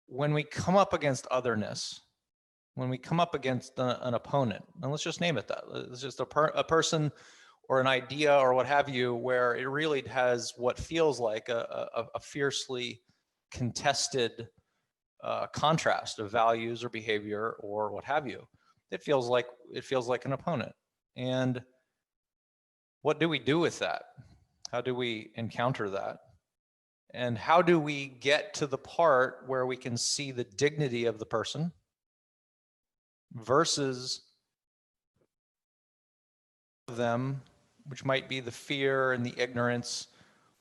when we come up against otherness, when we come up against an opponent, and let's just name it that, it's just a person or an idea or what have you, where it really has what feels like a fiercely contested contrast of values or behavior or what have you. It feels like an opponent. And what do we do with that? How do we encounter that? And how do we get to the part where we can see the dignity of the person versus them, which might be the fear and the ignorance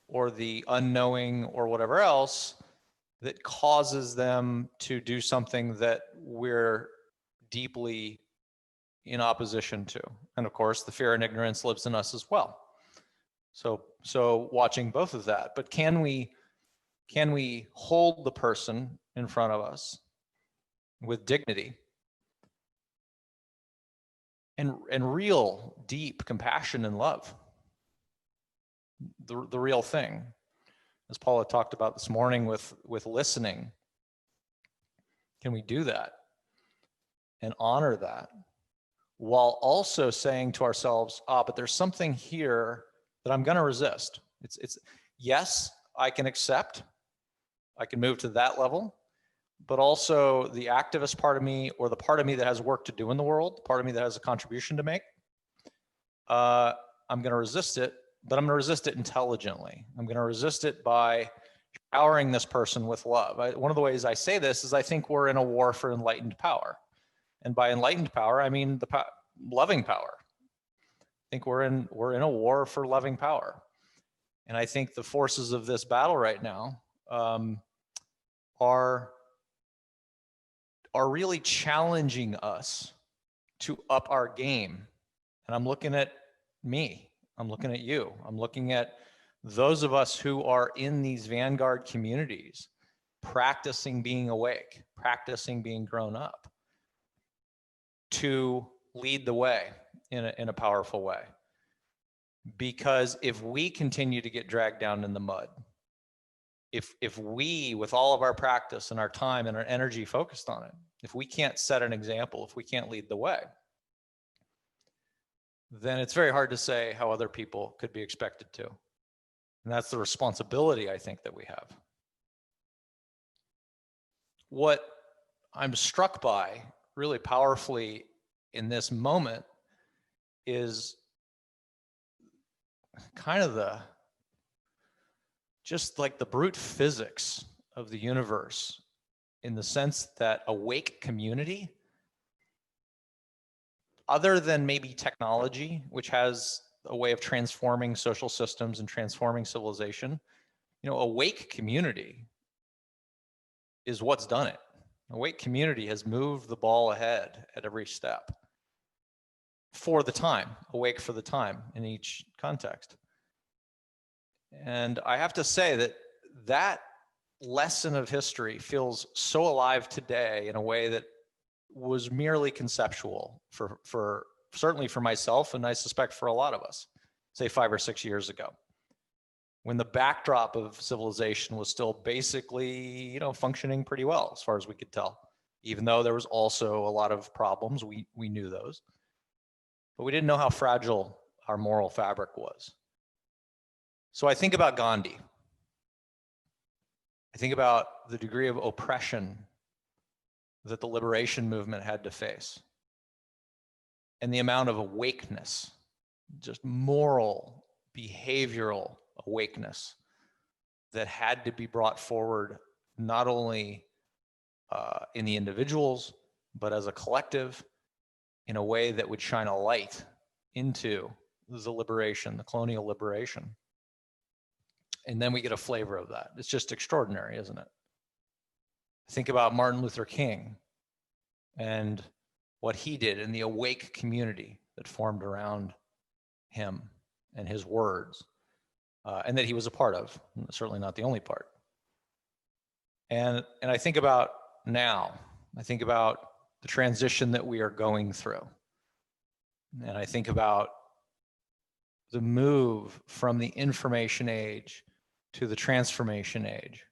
or the unknowing or whatever else that causes them to do something that we're deeply in opposition to. And of course, the fear and ignorance lives in us as well. So watching both of that, but can we hold the person in front of us with dignity and real deep compassion and love, the real thing, as Paula talked about this morning with listening. Can we do that and honor that while also saying to ourselves, but there's something here that I'm going to resist. It's yes, I can accept, I can move to that level, but also the activist part of me, or the part of me that has work to do in the world, the part of me that has a contribution to make, I'm going to resist it, but I'm going to resist it intelligently. I'm going to resist it by showering this person with love. One of the ways I say this is I think we're in a war for enlightened power. And by enlightened power, I mean loving power. I think we're in a war for loving power. And I think the forces of this battle right now are really challenging us to up our game. And I'm looking at me, I'm looking at you, I'm looking at those of us who are in these vanguard communities, practicing being awake, practicing being grown up, to lead the way in a powerful way. Because if we continue to get dragged down in the mud, if we, with all of our practice and our time and our energy focused on it, if we can't set an example, if we can't lead the way, then it's very hard to say how other people could be expected to. And that's the responsibility, I think, that we have. What I'm struck by really powerfully in this moment is kind of just like the brute physics of the universe, in the sense that awake community, other than maybe technology, which has a way of transforming social systems and transforming civilization, awake community is what's done it. Awake community has moved the ball ahead at every step for the time, awake for the time in each context. And I have to say that lesson of history feels so alive today in a way that was merely conceptual for certainly for myself, and I suspect for a lot of us, say 5 or 6 years ago, when the backdrop of civilization was still basically, functioning pretty well as far as we could tell, even though there was also a lot of problems. We knew those, but we didn't know how fragile our moral fabric was. So I think about Gandhi. I think about the degree of oppression that the liberation movement had to face, and the amount of awakeness, just moral, behavioral awakeness that had to be brought forward, not only in the individuals, but as a collective, in a way that would shine a light into the liberation, the colonial liberation. And then we get a flavor of that. It's just extraordinary, isn't it? Think about Martin Luther King and what he did in the awake community that formed around him and his words, and that he was a part of, certainly not the only part. And I think about now, I think about the transition that we are going through. And I think about the move from the information age to the transformation age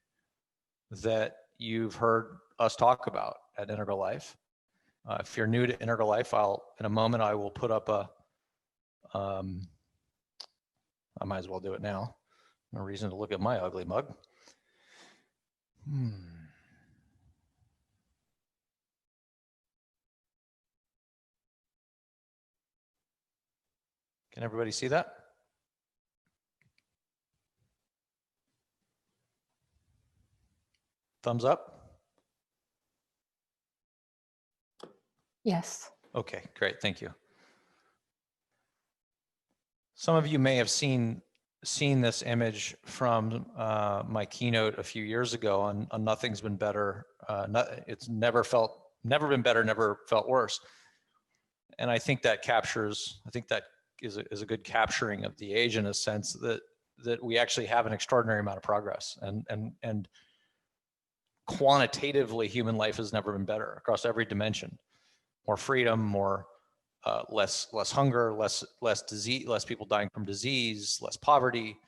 that you've heard us talk about at Integral Life. If you're new to Integral Life, in a moment, I will put up I might as well do it now. No reason to look at my ugly mug. Can everybody see that? Thumbs up? Yes. Okay, great, thank you. Some of you may have seen this image from my keynote a few years ago on Nothing's Been Better. It's never been better, never felt worse. And I think that is a good capturing of the age, in a sense that we actually have an extraordinary amount of progress, and quantitatively human life has never been better across every dimension. More freedom, less hunger, less disease, less people dying from disease, less poverty,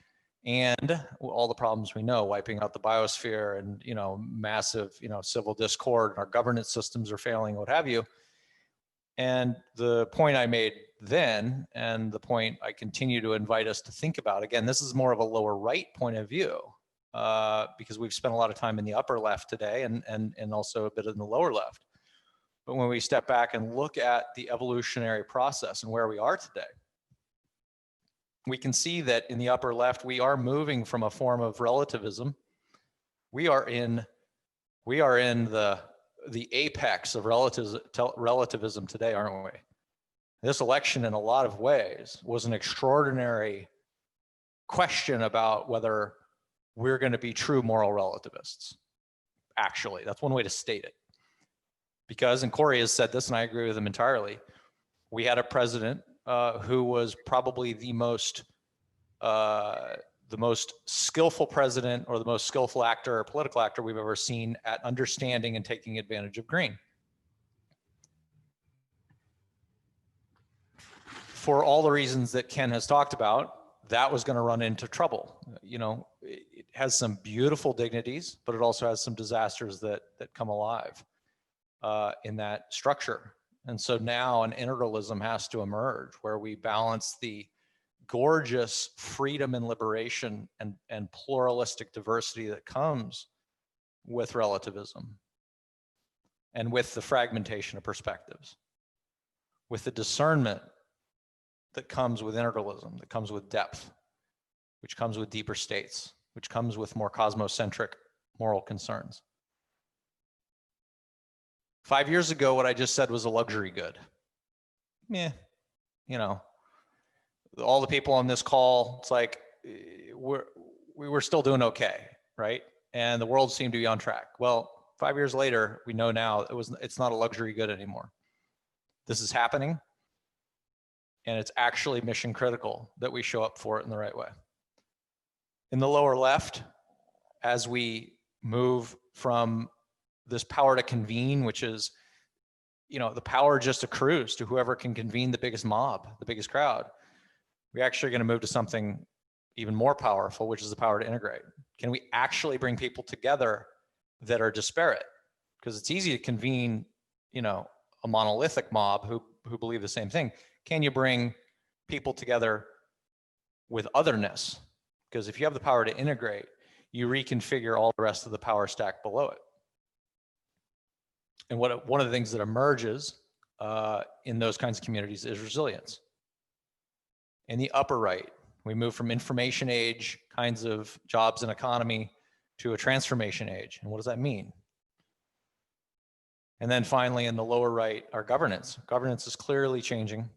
and all the problems we know, wiping out the biosphere, and massive civil discord, and our governance systems are failing, what have you. And the point I made then, and the point I continue to invite us to think about, again, this is more of a lower right point of view, because we've spent a lot of time in the upper left today, and also a bit in the lower left. But when we step back and look at the evolutionary process and where we are today, we can see that in the upper left, we are moving from a form of relativism. We are in the apex of relativism today, aren't we? This election, in a lot of ways, was an extraordinary question about whether we're going to be true moral relativists. Actually, that's one way to state it. Because, and Corey has said this, and I agree with him entirely, we had a president who was probably the most skillful president, or the most skillful actor or political actor we've ever seen at understanding and taking advantage of green. For all the reasons that Ken has talked about, that was going to run into trouble. It has some beautiful dignities, but it also has some disasters that come alive in that structure. And so now an integralism has to emerge, where we balance the gorgeous freedom and liberation and pluralistic diversity that comes with relativism, and with the fragmentation of perspectives, with the discernment that comes with integralism, that comes with depth, which comes with deeper states, which comes with more cosmocentric moral concerns. 5 years ago, what I just said was a luxury good. All the people on this call, it's like we were still doing okay, right? And the world seemed to be on track. Well, 5 years later, we know now it's not a luxury good anymore. This is happening, and it's actually mission critical that we show up for it in the right way. In the lower left, as we move from this power to convene, which is, the power just accrues to whoever can convene the biggest mob, the biggest crowd. We're actually going to move to something even more powerful, which is the power to integrate. Can we actually bring people together that are disparate? Because it's easy to convene, a monolithic mob who believe the same thing. Can you bring people together with otherness? Because if you have the power to integrate, you reconfigure all the rest of the power stack below it. And one of the things that emerges in those kinds of communities is resilience. In the upper right, we move from information age kinds of jobs and economy to a transformation age. And what does that mean? And then finally, in the lower right, our governance. Governance is clearly changing.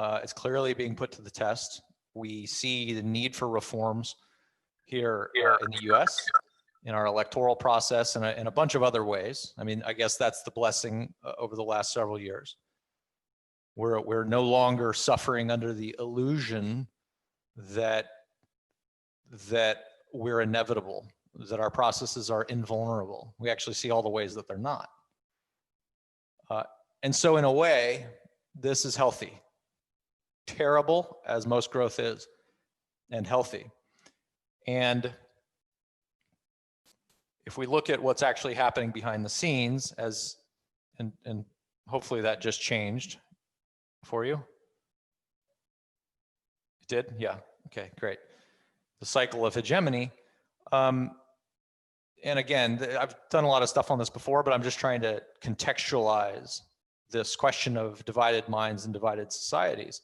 It's clearly being put to the test. We see the need for reforms here in the US, in our electoral process, and in a bunch of other ways. I mean, I guess that's the blessing over the last several years. We're no longer suffering under the illusion that we're inevitable, that our processes are invulnerable. We actually see all the ways that they're not. And so in a way, this is healthy. Terrible, as most growth is, and healthy. And if we look at what's actually happening behind the scenes, and hopefully that just changed for you. It did? Yeah. Okay, great. The cycle of hegemony. And again, I've done a lot of stuff on this before, but I'm just trying to contextualize this question of divided minds and divided societies.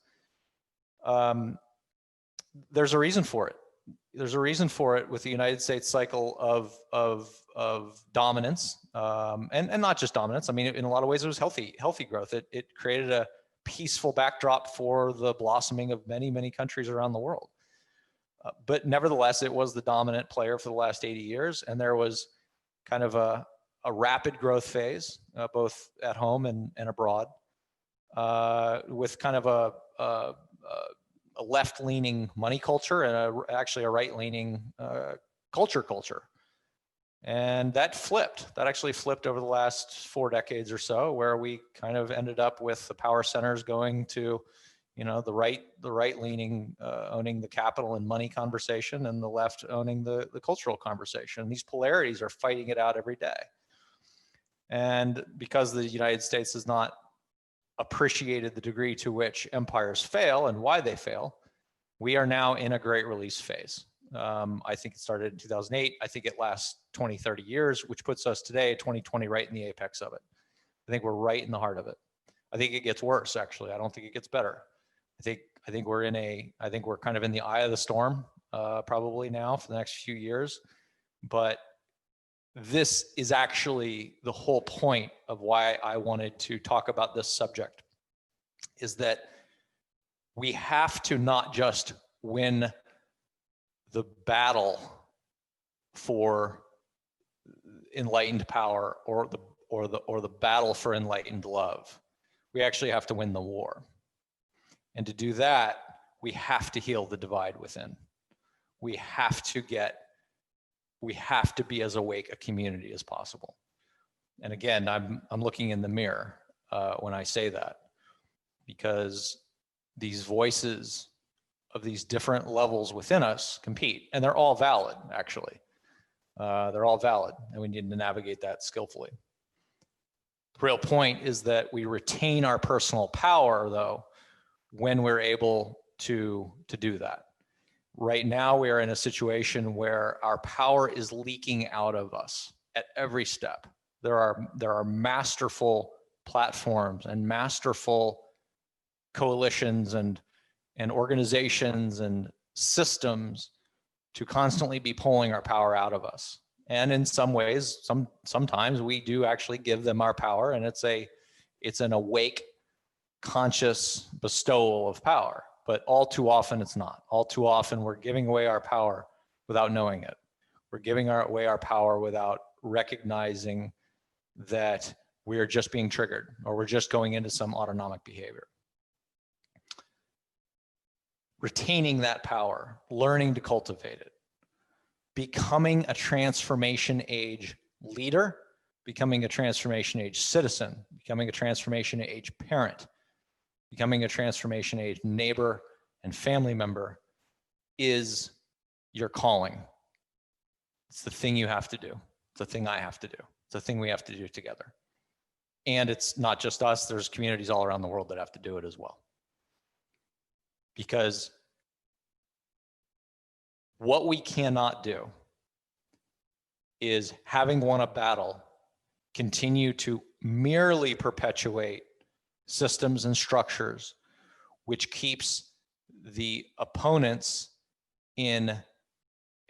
There's a reason for it. There's a reason for it with the United States cycle of dominance, and not just dominance. I mean, in a lot of ways, it was healthy growth. It created a peaceful backdrop for the blossoming of many, many countries around the world. But nevertheless, it was the dominant player for the last 80 years, and there was kind of a rapid growth phase, both at home and abroad, with kind of a left-leaning money culture and actually a right-leaning culture. And that flipped. That actually flipped over the last 4 decades or so, where we kind of ended up with the power centers going to, the right-leaning owning the capital and money conversation, and the left owning the cultural conversation. These polarities are fighting it out every day. And because the United States has not appreciated the degree to which empires fail and why they fail, we are now in a great release phase. I think it started in 2008. I think it lasts 20, 30 years, which puts us today, 2020, right in the apex of it. I think we're right in the heart of it. I think it gets worse, actually. I don't think it gets better. I think we're kind of in the eye of the storm, probably now for the next few years. But this is actually the whole point of why I wanted to talk about this subject, is that we have to not just win the battle for enlightened power or the battle for enlightened love. We actually have to win the war. And to do that, we have to heal the divide within. We have to be as awake a community as possible. And again, I'm looking in the mirror when I say that, because these voices of these different levels within us compete, and they're all valid, actually. They're all valid, and we need to navigate that skillfully. The real point is that we retain our personal power, though, when we're able to do that. Right now, we are in a situation where our power is leaking out of us at every step. There are masterful platforms and masterful coalitions and organizations and systems to constantly be pulling our power out of us. And in some ways, sometimes we do actually give them our power, and it's an awake, conscious bestowal of power. But all too often it's not. All too often we're giving away our power without knowing it. We're giving away our power without recognizing that we are just being triggered, or we're just going into some autonomic behavior. Retaining that power, learning to cultivate it, becoming a transformation age leader, becoming a transformation age citizen, becoming a transformation age parent, becoming a transformation age neighbor and family member is your calling. It's the thing you have to do. It's the thing I have to do. It's the thing we have to do together. And it's not just us. There's communities all around the world that have to do it as well. Because what we cannot do is, having won a battle, continue to merely perpetuate systems and structures which keeps the opponents in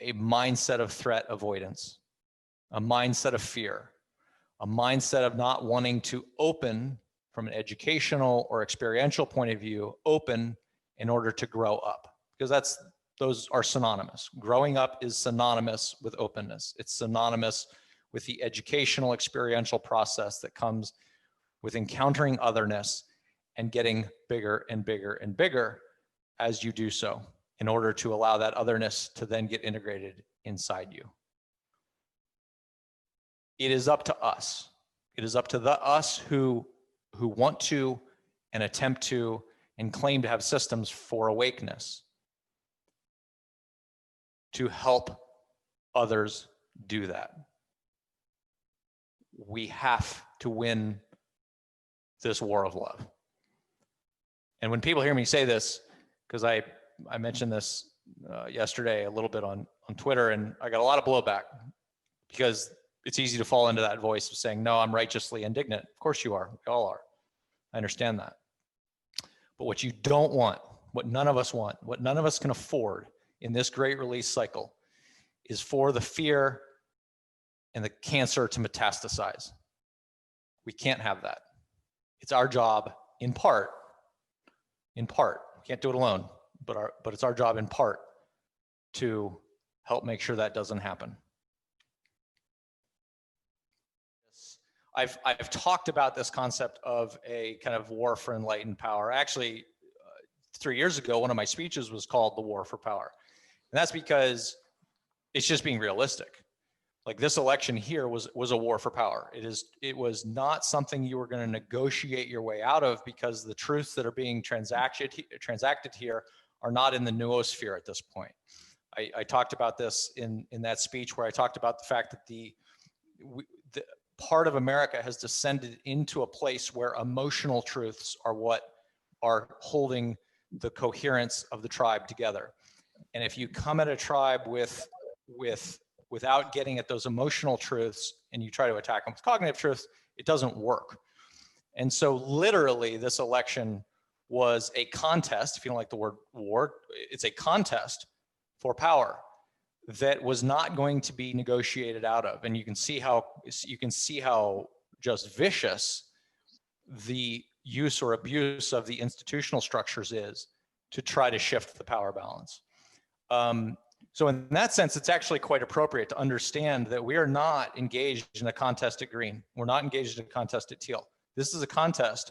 a mindset of threat avoidance, a mindset of fear, a mindset of not wanting to open from an educational or experiential point of view, open in order to grow up, because those are synonymous. Growing up is synonymous with openness. It's synonymous with the educational experiential process that comes with encountering otherness and getting bigger and bigger and bigger as you do so, in order to allow that otherness to then get integrated inside you. It is up to us. It is up to us who want to and attempt to and claim to have systems for awakeness to help others do that. we have to win this war of love. And when people hear me say this, because I mentioned this yesterday a little bit on Twitter, and I got a lot of blowback because it's easy to fall into that voice of saying, no, I'm righteously indignant. Of course you are. We all are. I understand that. But what you don't want, what none of us want, what none of us can afford in this great release cycle is for the fear and the cancer to metastasize. We can't have that. It's our job in part, we can't do it alone, but it's our job in part to help make sure that doesn't happen. I've talked about this concept of a kind of war for enlightened power. Actually, 3 years ago, one of my speeches was called The War for Power. And that's because it's just being realistic. Like this election here was a war for power. It was not something you were going to negotiate your way out of, because the truths that are being transacted here are not in the noosphere at this point. I talked about this in that speech where I talked about the fact that the part of America has descended into a place where emotional truths are what are holding the coherence of the tribe together. And if you come at a tribe without getting at those emotional truths and you try to attack them with cognitive truths, it doesn't work. And so literally this election was a contest, if you don't like the word war, it's a contest for power that was not going to be negotiated out of. And you can see how just vicious the use or abuse of the institutional structures is to try to shift the power balance. So in that sense, it's actually quite appropriate to understand that we are not engaged in a contest at green. We're not engaged in a contest at teal. This is a contest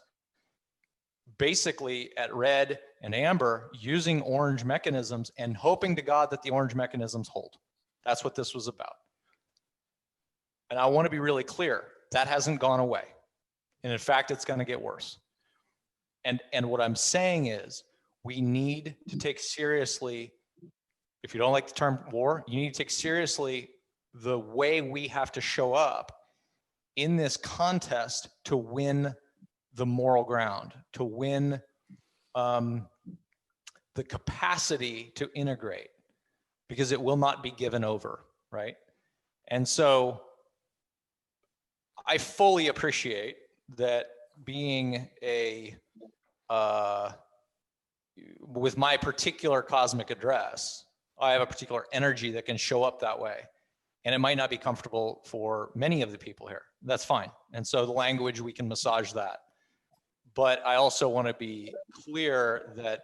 basically at red and amber, using orange mechanisms and hoping to God that the orange mechanisms hold. That's what this was about. And I want to be really clear, that hasn't gone away. And in fact, it's going to get worse. And what I'm saying is, we need to take seriously, if you don't like the term war, you need to take seriously the way we have to show up in this contest to win the moral ground, to win the capacity to integrate, because it will not be given over, right? And so I fully appreciate that being with my particular cosmic address, I have a particular energy that can show up that way. And it might not be comfortable for many of the people here. That's fine. And so the language, we can massage that. But I also want to be clear that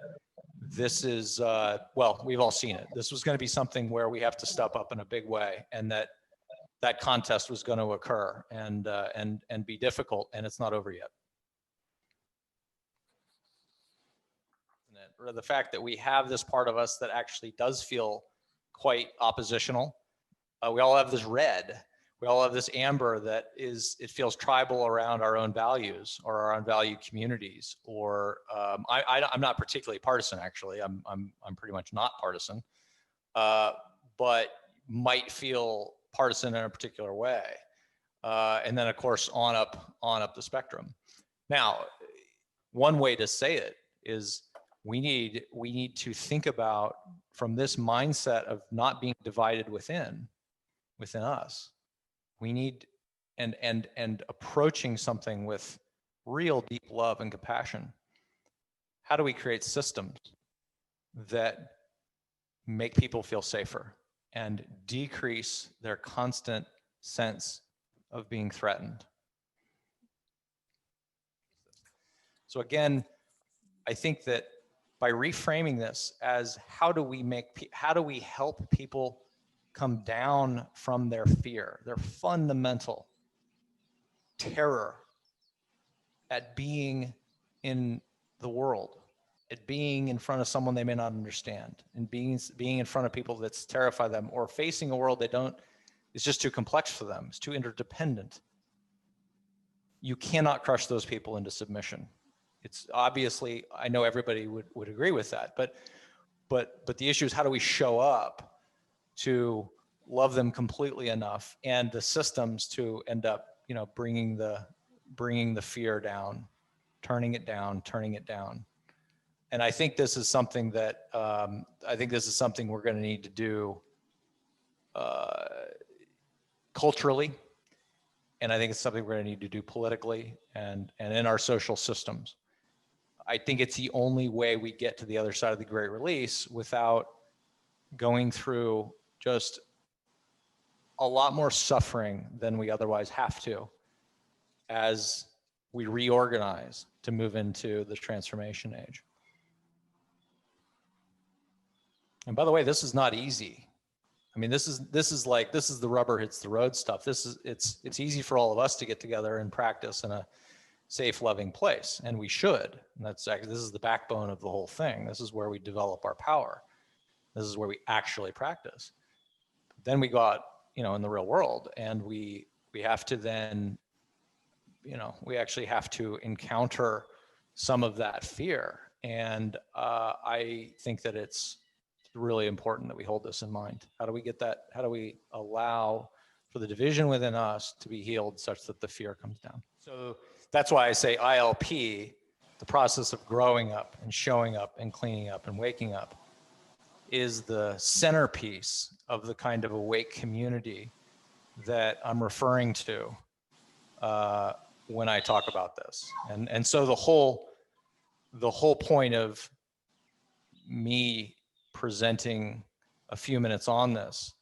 this is, well, we've all seen it. This was going to be something where we have to step up in a big way, and that contest was going to occur and be difficult, and it's not over yet. Or the fact that we have this part of us that actually does feel quite oppositional. We all have this red. We all have this amber that it feels tribal around our own values or our own value communities. Or I'm not particularly partisan, actually. I'm pretty much not partisan, but might feel partisan in a particular way. And then, of course, on up the spectrum. Now, one way to say it is, we need to think about, from this mindset of not being divided within us, we need and approaching something with real deep love and compassion. How do we create systems that make people feel safer and decrease their constant sense of being threatened? So again, I think that by reframing this as how do we help people come down from their fear, their fundamental terror at being in the world, at being in front of someone they may not understand, and being in front of people that's terrify them, or facing a world it's just too complex for them, it's too interdependent. You cannot crush those people into submission. It's obviously, I know everybody would agree with that, but the issue is, how do we show up to love them completely enough, and the systems to end up bringing the fear down, turning it down. And I think this is something that we're going to need to do culturally, and I think it's something we're going to need to do politically and in our social systems. I think it's the only way we get to the other side of the Great Release without going through just a lot more suffering than we otherwise have to as we reorganize to move into the transformation age. And by the way, this is not easy. I mean, this is the rubber hits the road stuff. It's easy for all of us to get together and practice in a safe, loving place, and we should. And this is the backbone of the whole thing. This is where we develop our power. This is where we actually practice. Then we go out, in the real world, and we have to then, we actually have to encounter some of that fear. And I think that it's really important that we hold this in mind. How do we get that? How do we allow for the division within us to be healed such that the fear comes down? So that's why I say ILP, the process of growing up and showing up and cleaning up and waking up, is the centerpiece of the kind of awake community that I'm referring to when I talk about this. And so the whole point of me presenting a few minutes on this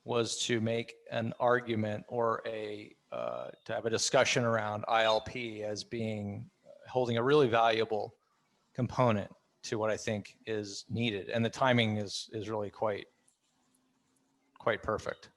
was to make an argument or to have a discussion around ILP as holding a really valuable component to what I think is needed. And the timing is really quite perfect.